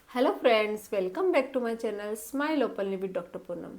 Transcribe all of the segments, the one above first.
Hello friends, welcome back to my channel smile openly with doctor Poonam.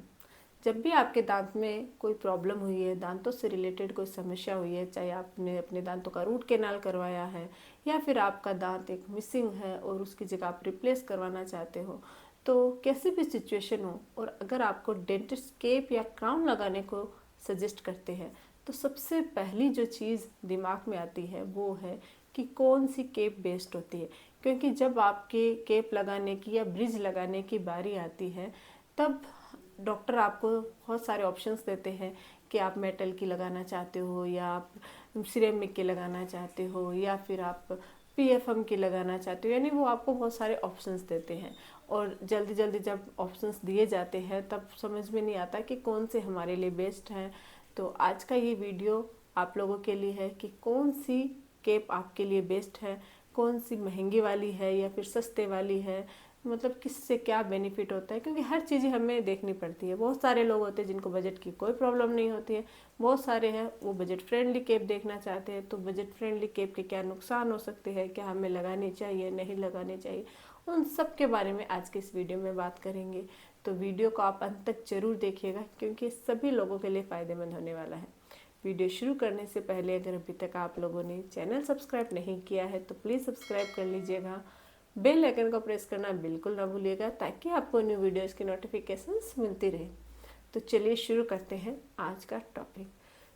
जब भी आपके दांत में कोई प्रॉब्लम हुई है, दांतों से रिलेटेड कोई समस्या हुई है, चाहे आपने अपने दांतों का रूट कैनाल करवाया है या फिर आपका दांत एक मिसिंग है और उसकी जगह आप रिप्लेस करवाना चाहते हो, तो कैसी भी सिचुएशन हो और अगर आपको डेंटिस्ट केप या क्राउन लगाने को सजेस्ट करते हैं तो सबसे पहली जो चीज़ दिमाग में आती है वो है कि कौन सी केप बेस्ट होती है। क्योंकि जब आपके केप लगाने की या ब्रिज लगाने की बारी आती है तब डॉक्टर आपको बहुत सारे ऑप्शंस देते हैं कि आप मेटल की लगाना चाहते हो या आप सिरेमिक की लगाना चाहते हो या फिर आप पीएफएम की लगाना चाहते हो, यानी वो आपको बहुत सारे ऑप्शंस देते हैं। और जल्दी जल्दी जब ऑप्शंस दिए जाते हैं तब समझ में नहीं आता कि कौन से हमारे लिए बेस्ट हैं। तो आज का ये वीडियो आप लोगों के लिए है कि कौन सी केप आपके लिए बेस्ट है, कौन सी महंगी वाली है या फिर सस्ते वाली है, मतलब किससे क्या बेनिफिट होता है। क्योंकि हर चीज़ हमें देखनी पड़ती है। बहुत सारे लोग होते हैं जिनको बजट की कोई प्रॉब्लम नहीं होती है, बहुत सारे हैं वो बजट फ्रेंडली केप देखना चाहते हैं। तो बजट फ्रेंडली केप के क्या नुकसान हो सकते हैं, क्या हमें लगानी चाहिए नहीं लगानी चाहिए, उन सब के बारे में आज के इस वीडियो में बात करेंगे। तो वीडियो को आप अंत तक जरूर देखिएगा क्योंकि सभी लोगों के लिए फ़ायदेमंद होने वाला है। वीडियो शुरू करने से पहले अगर अभी तक आप लोगों ने चैनल सब्सक्राइब नहीं किया है तो प्लीज़ सब्सक्राइब कर लीजिएगा। बेल आइकन को प्रेस करना बिल्कुल ना भूलिएगा ताकि आपको न्यू वीडियोज़ की नोटिफिकेशंस मिलती रहे। तो चलिए शुरू करते हैं आज का टॉपिक।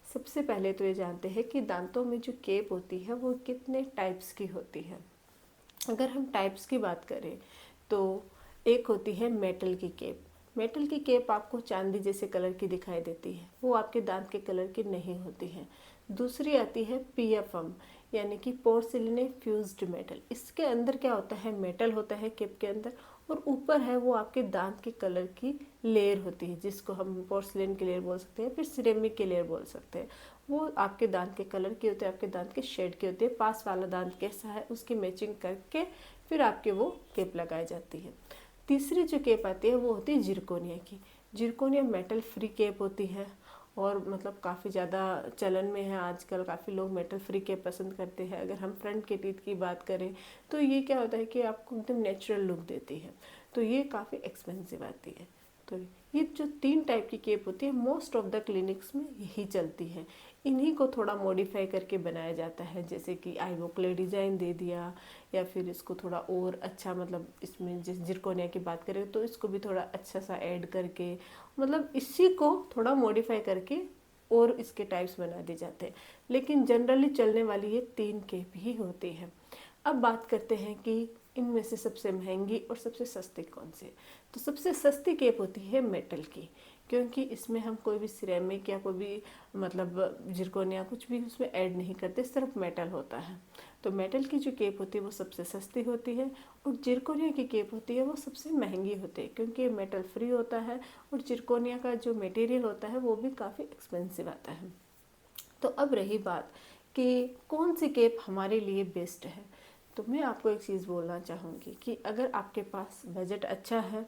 सबसे पहले तो ये जानते हैं कि दांतों में जो केप होती है वो कितने टाइप्स की होती है। अगर हम टाइप्स की बात करें तो एक होती है मेटल की केप। मेटल की केप आपको चांदी जैसे कलर की दिखाई देती है, वो आपके दांत के कलर की नहीं होती है। दूसरी आती है पीएफएम यानी कि पोर्सिलिन फ्यूज्ड मेटल। इसके अंदर क्या होता है, मेटल होता है केप के अंदर और ऊपर है वो आपके दांत के कलर की लेयर होती है, जिसको हम पोर्सिलिन की लेयर बोल सकते हैं, फिर सिरेमिक की लेयर बोल सकते हैं। वो आपके दांत के कलर की होते हैं, आपके दांत के शेड की होती है। पास वाला दांत कैसा है उसकी मैचिंग करके फिर आपके वो केप लगाई जाती है। तीसरी जो केप आती है वो होती है जिरकोनिया की। जिरकोनिया मेटल फ्री केप होती है और मतलब काफ़ी ज़्यादा चलन में है आजकल। काफ़ी लोग मेटल फ्री केप पसंद करते हैं। अगर हम फ्रंट के टीथ की बात करें तो ये क्या होता है कि आपको एकदम नेचुरल लुक देती है, तो ये काफ़ी एक्सपेंसिव आती है। तो ये जो तीन टाइप की केप होती है मोस्ट ऑफ द क्लिनिक्स में यही चलती है। इन्हीं को थोड़ा मॉडिफाई करके बनाया जाता है, जैसे कि आईवोक्ले डिज़ाइन दे दिया या फिर इसको थोड़ा और अच्छा, मतलब इसमें जिस जिरकोनिया की बात करें तो इसको भी थोड़ा अच्छा सा ऐड करके, मतलब इसी को थोड़ा मॉडिफाई करके और इसके टाइप्स बना दिए जाते हैं। लेकिन जनरली चलने वाली ये तीन केप ही होती है। अब बात करते हैं कि इनमें से सबसे महंगी और सबसे सस्ती कौन सी है। तो सबसे सस्ती केप होती है मेटल की, क्योंकि इसमें हम कोई भी सिरेमिक या कोई भी मतलब जिरकोनिया कुछ भी उसमें ऐड नहीं करते, सिर्फ मेटल होता है। तो मेटल की जो केप होती है वो सबसे सस्ती होती है और जिरकोनिया की केप होती है वो सबसे महंगी होती है, क्योंकि ये मेटल फ्री होता है और जिरकोनिया का जो मटेरियल होता है वो भी काफ़ी एक्सपेंसिव आता है। तो अब रही बात कि कौन सी केप हमारे लिए बेस्ट है, तो मैं आपको एक चीज़ बोलना चाहूँगी कि अगर आपके पास बजट अच्छा है,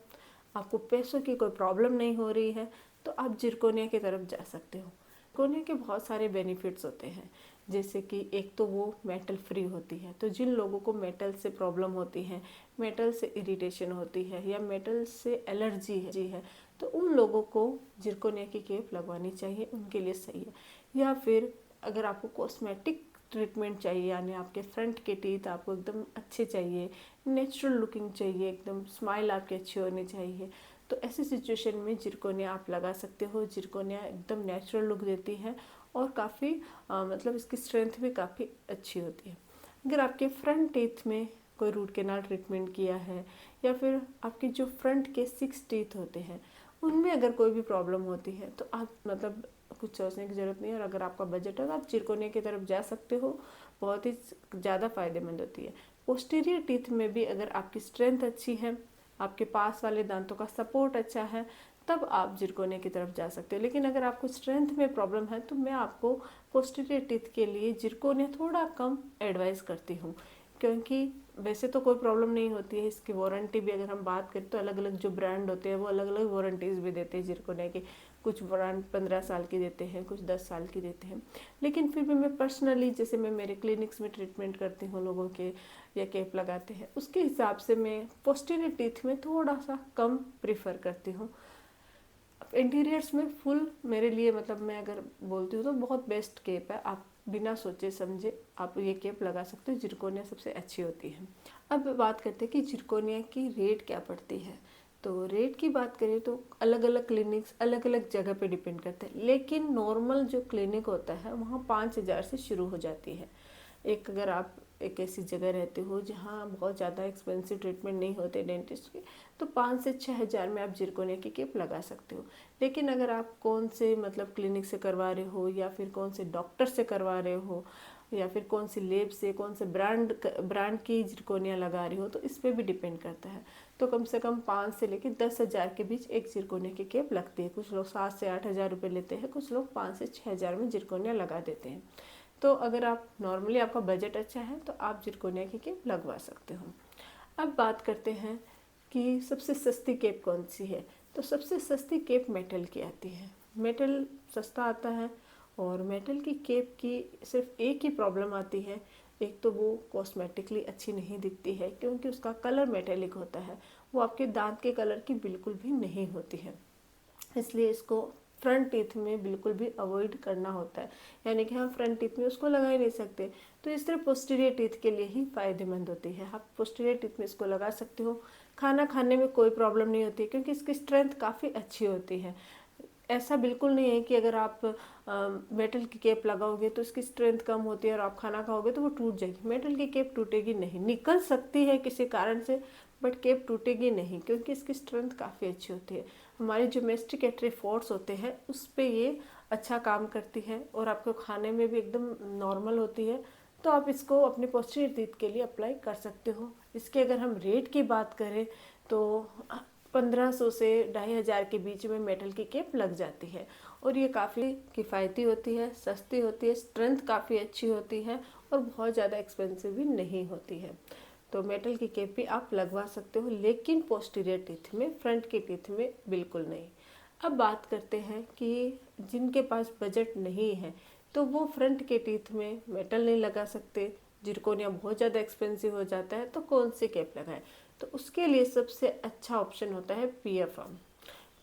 आपको पैसों की कोई प्रॉब्लम नहीं हो रही है, तो आप जिरकोनिया की तरफ जा सकते हो। जिरकोनिया के बहुत सारे बेनिफिट्स होते हैं, जैसे कि एक तो वो मेटल फ्री होती है। तो जिन लोगों को मेटल से प्रॉब्लम होती है, मेटल से इरिटेशन होती है या मेटल से एलर्जी है, तो उन लोगों को जिरकोनिया की केप लगवानी चाहिए, उनके लिए सही है। या फिर अगर आपको कॉस्मेटिक ट्रीटमेंट चाहिए, यानी आपके फ्रंट के टीथ आपको एकदम अच्छे चाहिए, नेचुरल लुकिंग चाहिए, एकदम स्माइल आपकी अच्छी होनी चाहिए, तो ऐसी सिचुएशन में जिरकोनिया आप लगा सकते हो। जिरकोनिया एकदम नेचुरल लुक देती है और काफ़ी मतलब इसकी स्ट्रेंथ भी काफ़ी अच्छी होती है। अगर आपके फ्रंट टीथ में कोई रूट कैनाल ट्रीटमेंट किया है या फिर आपके जो फ्रंट के 6 टीथ होते हैं उनमें अगर कोई भी प्रॉब्लम होती है तो आप मतलब कुछ सोचने की ज़रूरत नहीं है। और अगर आपका बजट है तो आप जिरकोनिया की तरफ जा सकते हो, बहुत ही ज़्यादा फायदेमंद होती है। पोस्टीरियर टीथ में भी अगर आपकी स्ट्रेंथ अच्छी है, आपके पास वाले दांतों का सपोर्ट अच्छा है, तब आप जिरकोनिया की तरफ जा सकते हो। लेकिन अगर आपको स्ट्रेंथ में प्रॉब्लम है तो मैं आपको पोस्टीरियर टीथ के लिए जिरकोनिया थोड़ा कम एडवाइस करती हूँ, क्योंकि वैसे तो कोई प्रॉब्लम नहीं होती है। इसकी वारंटी भी अगर हम बात करें तो अलग अलग जो ब्रांड होते हैं वो अलग अलग वारंटीज़ भी देते हैं जिरकोनिया की। कुछ ब्रांड 15 साल की देते हैं, कुछ 10 साल की देते हैं। लेकिन फिर भी मैं पर्सनली, जैसे मैं मेरे क्लिनिक्स में ट्रीटमेंट करती हूँ लोगों के, या केप लगाते हैं, उसके हिसाब से मैं पोस्टीरियर टीथ में थोड़ा सा कम प्रीफर करती हूँ। इंटीरियर्स में फुल मेरे लिए मतलब मैं अगर बोलती हूँ तो बहुत बेस्ट केप है। आप बिना सोचे समझे आप ये केप लगा सकते हो। जिरकोनिया सबसे अच्छी होती है। अब बात करते हैं कि जिरकोनिया की रेट क्या पड़ती है। तो रेट की बात करें तो अलग अलग क्लिनिक्स अलग अलग जगह पे डिपेंड करते हैं, लेकिन नॉर्मल जो क्लिनिक होता है वहाँ 5,000 से शुरू हो जाती है। एक अगर आप एक ऐसी जगह रहते हो जहाँ बहुत ज़्यादा एक्सपेंसिव ट्रीटमेंट नहीं होते डेंटिस्ट के, तो 5 से 6,000 में आप जिरकोनिया की केप लगा सकते हो। लेकिन अगर आप कौन से मतलब क्लिनिक से करवा रहे हो या फिर कौन से डॉक्टर से करवा रहे हो या फिर कौन सी लेब से कौन से ब्रांड की जिरकोनिया लगा रही हो, तो इस पर भी डिपेंड करता है। तो कम से कम 5 से लेकर 10,000 के बीच एक जिरकोनिया की केप लगती है। कुछ लोग 7 से 8,000 रुपये लेते हैं, कुछ लोग 5 से 6,000 में जिरकोनिया लगा देते हैं। तो अगर आप नॉर्मली आपका बजट अच्छा है तो आप जिरकोनिया की केप लगवा सकते हो। अब बात करते हैं कि सबसे सस्ती केप कौन सी है। तो सबसे सस्ती केप मेटल की आती है। मेटल सस्ता आता है और मेटल की केप की सिर्फ एक ही प्रॉब्लम आती है। एक तो वो कॉस्मेटिकली अच्छी नहीं दिखती है क्योंकि उसका कलर मेटेलिक होता है, वो आपके दांत के कलर की बिल्कुल भी नहीं होती है। इसलिए इसको फ्रंट टीथ में बिल्कुल भी अवॉइड करना होता है, यानी कि हम फ्रंट टीथ में उसको लगा ही नहीं सकते। तो इस तरह पोस्टीरियर टीथ के लिए ही फ़ायदेमंद होती है। आप पोस्टीरियर टीथ में इसको लगा सकते हो। खाना खाने में कोई प्रॉब्लम नहीं होती क्योंकि इसकी स्ट्रेंथ काफ़ी अच्छी होती है। ऐसा बिल्कुल नहीं है कि अगर आप मेटल की केप लगाओगे तो इसकी स्ट्रेंथ कम होती है और आप खाना खाओगे तो वो टूट जाएगी। मेटल की केप टूटेगी नहीं, निकल सकती है किसी कारण से बट केप टूटेगी नहीं क्योंकि इसकी स्ट्रेंथ काफ़ी अच्छी होती है। हमारे जो मेस्टिकेटरी फोर्स होते हैं उस पर ये अच्छा काम करती है और आपको खाने में भी एकदम नॉर्मल होती है। तो आप इसको अपने पोस्टीरियर टीथ के लिए अप्लाई कर सकते हो। इसके अगर हम रेट की बात करें तो 1,500 से 2,500 के बीच में मेटल की केप लग जाती है और ये काफ़ी किफ़ायती होती है, सस्ती होती है, स्ट्रेंथ काफ़ी अच्छी होती है और बहुत ज़्यादा एक्सपेंसिव भी नहीं होती है। तो मेटल की केप भी आप लगवा सकते हो, लेकिन पोस्टीरियर टीथ में, फ्रंट के टीथ में बिल्कुल नहीं। अब बात करते हैं कि जिनके पास बजट नहीं है तो वो फ्रंट के टीथ में मेटल नहीं लगा सकते, जिरकोनिया बहुत ज़्यादा एक्सपेंसिव हो जाता है, तो कौन सी केप लगाएं। तो उसके लिए सबसे अच्छा ऑप्शन होता है पीएफएम।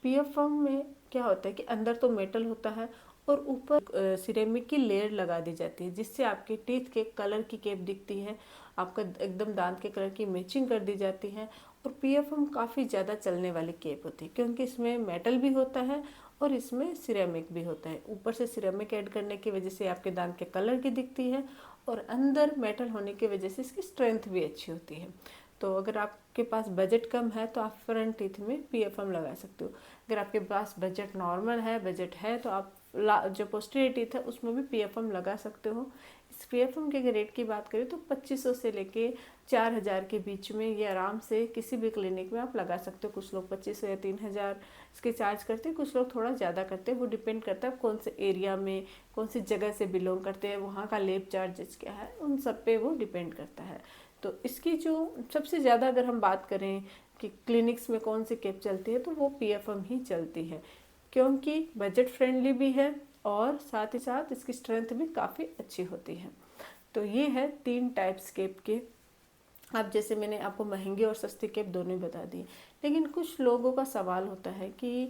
पीएफएम में क्या होता है कि अंदर तो मेटल होता है और ऊपर सिरेमिक की लेयर लगा दी जाती है जिससे आपके टीथ के कलर की केप दिखती है, आपका एकदम दांत के कलर की मैचिंग कर दी जाती है। और पीएफएम काफ़ी ज़्यादा चलने वाली केप होती है क्योंकि इसमें मेटल भी होता है और इसमें सिरेमिक भी होता है। ऊपर से सिरेमिक ऐड करने की वजह से आपके दांत के कलर की दिखती है और अंदर मेटल होने की वजह से इसकी स्ट्रेंथ भी अच्छी होती है। तो अगर आपके पास बजट कम है तो आप फ्रंट टीथ में पीएफएम लगा सकते हो। अगर आपके पास बजट नॉर्मल है, बजट है, तो आप जो पोस्टीरियर टीथ है उसमें भी पीएफएम लगा सकते हो। इस पीएफएम के रेट की बात करें तो 2,500 से लेके 4,000 के बीच में ये आराम से किसी भी क्लिनिक में आप लगा सकते हो। कुछ लोग 2,500 या 3,000 इसके चार्ज करते हैं, कुछ लोग थोड़ा ज़्यादा करते हैं। वो डिपेंड करता है कौन से एरिया में, कौन सी जगह से बिलोंग करते हैं, वहाँ का लेब चार्जेस क्या है, उन सब पे वो डिपेंड करता है। तो इसकी जो सबसे ज़्यादा अगर हम बात करें कि क्लिनिक्स में कौन सी केप चलती है तो वो पीएफएम ही चलती है क्योंकि बजट फ्रेंडली भी है और साथ ही साथ इसकी स्ट्रेंथ भी काफ़ी अच्छी होती है। तो ये है 3 टाइप्स केप के। अब जैसे मैंने आपको महंगी और सस्ती केप दोनों बता दी, लेकिन कुछ लोगों का सवाल होता है कि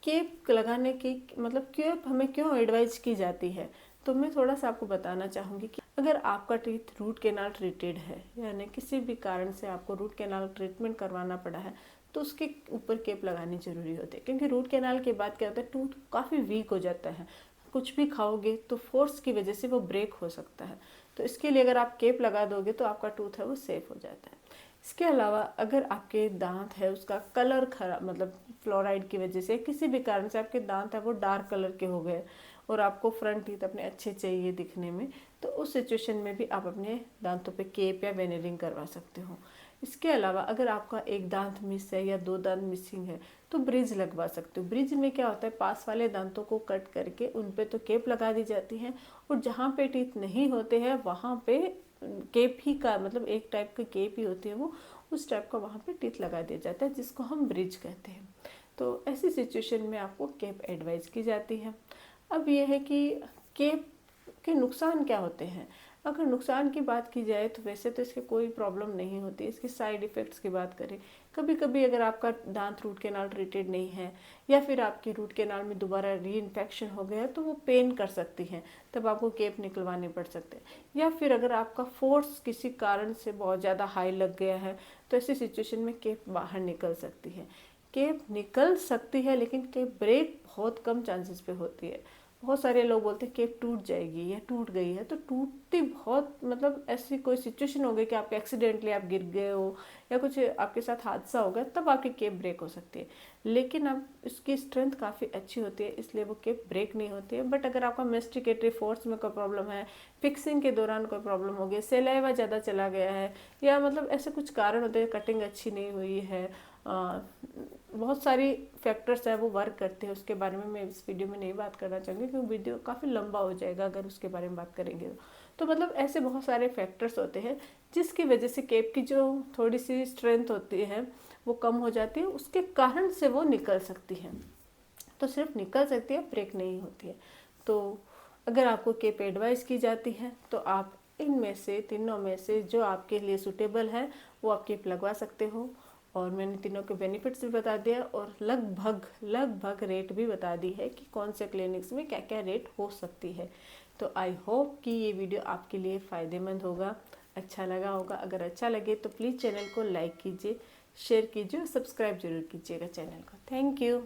केप लगाने की मतलब केप हमें क्यों एडवाइज की जाती है। तो मैं थोड़ा सा आपको बताना चाहूँगी कि अगर आपका टीथ रूट कैनाल ट्रीटेड है, यानी किसी भी कारण से आपको रूट कैनाल ट्रीटमेंट करवाना पड़ा है, तो उसके ऊपर केप लगानी ज़रूरी होती है क्योंकि रूट कैनाल के बाद क्या होता है, टूथ काफ़ी वीक हो जाता है। कुछ भी खाओगे तो फोर्स की वजह से वो ब्रेक हो सकता है। तो इसके लिए अगर आप केप लगा दोगे तो आपका टूथ है वो सेफ हो जाता है। इसके अलावा अगर आपके दांत है उसका कलर खराब, मतलब फ्लोराइड की वजह से किसी भी कारण से आपके दांत है वो डार्क कलर के हो गए और आपको फ्रंट टीथ अपने अच्छे चाहिए दिखने में, तो उस सिचुएशन में भी आप अपने दांतों पे केप या वेनेरिंग करवा सकते हो। इसके अलावा अगर आपका एक दांत मिस है या 2 दांत मिसिंग है तो ब्रिज लगवा सकते हो। ब्रिज में क्या होता है, पास वाले दांतों को कट करके उन पे तो केप लगा दी जाती है और जहाँ पे टीथ नहीं होते हैं वहाँ पे केप ही का मतलब एक टाइप की केप ही होती है, वो उस टाइप का वहाँ पे टीथ लगा दिया जाता है जिसको हम ब्रिज कहते हैं। तो ऐसी सिचुएशन में आपको केप एडवाइज की जाती है। अब यह है कि केप के नुकसान क्या होते हैं। अगर नुकसान की बात की जाए तो वैसे तो इसके कोई प्रॉब्लम नहीं होती। इसके साइड इफ़ेक्ट्स की बात करें, कभी कभी अगर आपका दांत रूट कैनाल ट्रीटेड नहीं है या फिर आपकी रूट कैनाल में दोबारा री इन्फेक्शन हो गया तो वो पेन कर सकती है, तब आपको केप निकलवाने पड़ सकते हैं। या फिर अगर आपका फोर्स किसी कारण से बहुत ज़्यादा हाई लग गया है तो ऐसी सिचुएशन में केप बाहर निकल सकती है। केप निकल सकती है लेकिन केप ब्रेक बहुत कम चांसेस पे होती है। बहुत सारे लोग बोलते हैं केप टूट जाएगी या टूट गई है, तो टूटती बहुत मतलब ऐसी कोई सिचुएशन हो गई कि आप एक्सीडेंटली आप गिर गए हो या कुछ आपके साथ हादसा हो गया तब आपकी केप ब्रेक हो सकती है। लेकिन अब इसकी स्ट्रेंथ काफ़ी अच्छी होती है इसलिए वो केप ब्रेक नहीं होती है। बट अगर आपका मेस्टिकेटरी फोर्स में कोई प्रॉब्लम है, फिक्सिंग के दौरान कोई प्रॉब्लम हो गई, सेलाइवा ज़्यादा चला गया है या मतलब ऐसे कुछ कारण होते हैं, कटिंग अच्छी नहीं हुई है, बहुत सारी फैक्टर्स है वो वर्क करते हैं, उसके बारे में मैं इस वीडियो में नहीं बात करना चाहूँगी क्योंकि वीडियो काफ़ी लंबा हो जाएगा अगर उसके बारे में बात करेंगे तो मतलब ऐसे बहुत सारे फैक्टर्स होते हैं जिसकी वजह से केप की जो थोड़ी सी स्ट्रेंथ होती है वो कम हो जाती है, उसके कारण से वो निकल सकती है। तो सिर्फ निकल सकती है, ब्रेक नहीं होती है। तो अगर आपको केप एडवाइस की जाती है तो आप इनमें से तीनों में से जो आपके लिए सूटेबल है वो आप केप लगवा सकते हो। और मैंने तीनों के बेनिफिट्स भी बता दिया और लगभग रेट भी बता दी है कि कौन से क्लिनिक्स में क्या क्या रेट हो सकती है। तो आई होप कि ये वीडियो आपके लिए फ़ायदेमंद होगा, अच्छा लगा होगा। अगर अच्छा लगे तो प्लीज़ चैनल को लाइक कीजिए, शेयर कीजिए और सब्सक्राइब जरूर कीजिएगा चैनल को। Thank you.